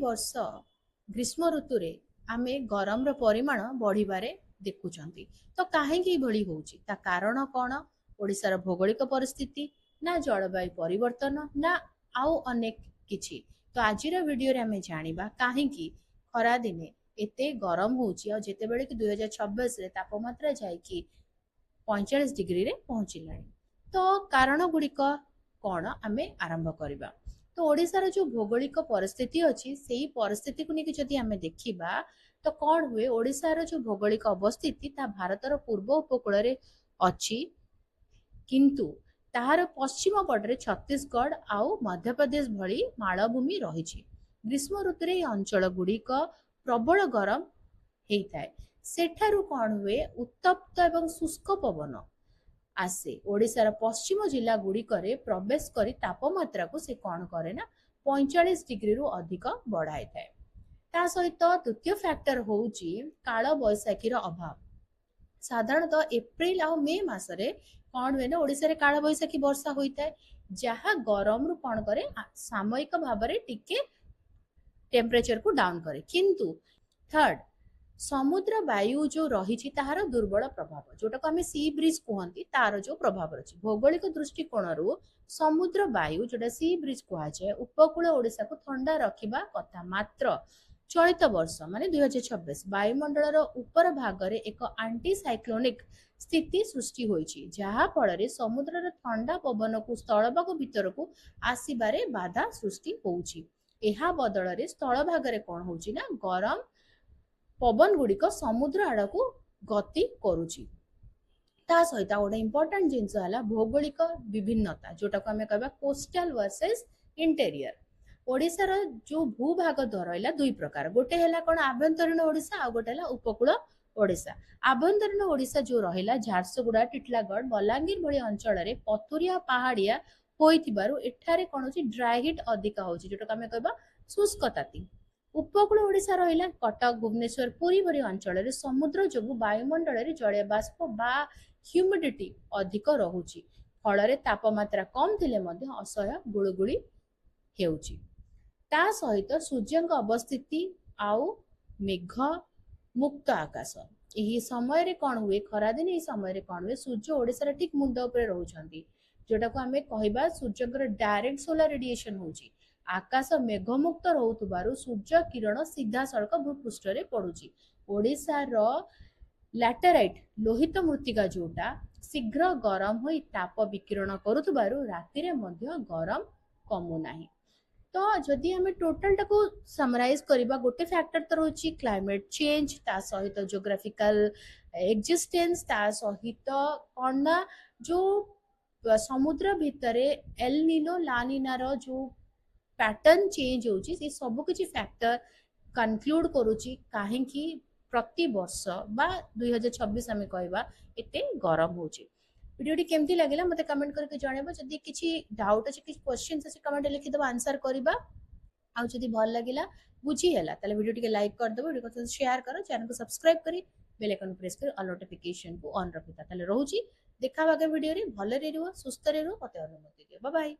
वर्ष ग्रीष्म ऋतु रे आमे गरम रो परिमाण बढ़िबारे देखुचंती। तो काहेकि भଳି होउची ता कारण कोन? ओडिशार भौगोलिक परिस्थिति ना जलवायु परिवर्तन ना आउ अनेक किछि। तो आजिर वीडियो रे आमे जानिबा काहेकि खरा दिने एते गरम होउची आ जेतेबेले कि 2026 रे तापमात्रा जाय कि 45 डिग्री रे पहुंचिलाणी। तो कारण गुड़िक कौन आमे आरंभ करवा। तो ओडिशार जो भौगोलिक परिस्थिति अच्छी से परिस्थिति को लेकिन जदि आमे देखिबा तो कौन हुए ओडिशार जो भौगोलिक अवस्थिति ता भारतर पूर्व उपकूल रे अच्छी, किंतु ताहार पश्चिम पटरे छत्तीसगढ़ आउ मध्य प्रदेश भली मालभूमि रही। ग्रीष्म ऋतु रे अंचल गुड़िक प्रबल गरम होता है। सेठारु कौन हुए उत्तप्त एवं शुष्क पवन आसे ओडिशार पश्चिम जिला गुड़िकरे प्रवेश करी तापमात्रा को से कौन करे ना 45 डिग्री रु अधिक बढ़ाई थाए। ता सहित द्वितीय फैक्टर होउची काल बैशाखी रो अभाव। साधारणतः एप्रिल आ मे मासरे कौन हुए ना ओडिशा रे काल बैशाखी वर्षा होता है, जहाँ गरम रु कौन करे सामयिक भाव में टिके टेम्परेचर को डाउन करे। किंतु थर्ड समुद्र वायु जो रही ताहार दुर्बल प्रभाव जोटा को आम सी ब्रिज कहती तार जो प्रभाव रही भौगोलिक दृष्टिकोण समुद्र वायु जोटा सी ब्रिज कहुए उपकूल ओडिशा को ठंडा रखा कथा। मात्र चलित वर्ष माने 2026 वायुमंडल ऊपर भाग में एक आंटी साइक्लोनिक स्थिति सृष्टि होइछि, जहा फल समुद्र ठंडा पवन को स्थलभाग भीतर को आसबारे बाधा सृष्टि होउछि। एहा बदल रे स्थल भाग में कौन होउछि ना गरम पवन गुड़िक समुद्र आड़ को गति करुछि। ता सहित गोटे इंपोर्टेंट जिनस है भौगोलिक विभिन्नता जोटा को आम कह कोस्टल वर्सेस इंटेरियर। ओडिशार जो भूभाग रहा दुई प्रकार, गोटे है कौन आभ्यंतरीण ओडिशा आ गोटे है उपकूल ओडिशा। आभ्यंतरीण ओडिशा जो रहा झारसुगुड़ा टिटलागढ़ बलांगीर भली अंचल में पथुरिया पहाड़िया होइथिबारु एठारे कौन होछि ड्राई हिट अधिका होछि जोटा को आम कह शुष्क ताती। उपकूल ओडिशा रहा कटक भुवनेश्वर पुरी भरी अंचल में समुद्र जो वायुमंडल में जलीय बाष्प बा ह्यूमिडिटी अधिक रहुछि, फल तापमात्रा कम थिले मध्य असह्य गुळुगुळी हेउछि। ता सहित सूर्य अवस्थिति आउ मेघ मुक्त आकाश यही समय रे कौन हुए खरा दिन यही समय रे कौन हुए सूर्य ओडिशा ठीक मुंड उपरे रहउछंती, जोटा को आमे कहबा सूर्यकर डायरेक्ट सोलर रेडिएशन होउछि। आकाश मेघमुक्त रोथुबारु सूर्य किरण सीधा सड़क भूपृष्ठ रे पड़ुछि। ओडिशा रो लैटेराइट लोहित मृत्तिका जोटा शीघ्र गरम होई ताप विकिरण करुथुबारु राति रे मध्य गरम कमु नाही। तो जदि हमें टोटल टाको समराइज करिबा गोटे फैक्टर तो रोची क्लाइमेट चेंज, ता सहित जियोग्राफिकल एक्जिस्टेंस, ता सहित कोना जो समुद्र भितरे एल नीनो ला नीना रो जो पैटर्न चेंज होची से सब किछि फैक्टर कनक्लूड करूची काहेकि प्रति वर्ष बा 2026 आमे कहबा एते गरम होची। वीडियो केमती लगिला मते कमेंट करके जणेबो। जदि किछि डाउट अछि किछि क्वेश्चंस अछि कमेंट लिखि दबो आंसर करबा। आ जदि भल लगिला बुझी हैला ताले वीडियो टिके लाइक कर दबो, वीडियो को शेयर करो, चैनल को सब्सक्राइब करी बेल आइकन प्रेस कर ऑल नोटिफिकेशन को ऑन रखिता। ताले रहूची देखा बागे वीडियो रे भले रे सुस्थ रे मते अनुमति दियो। Bye bye.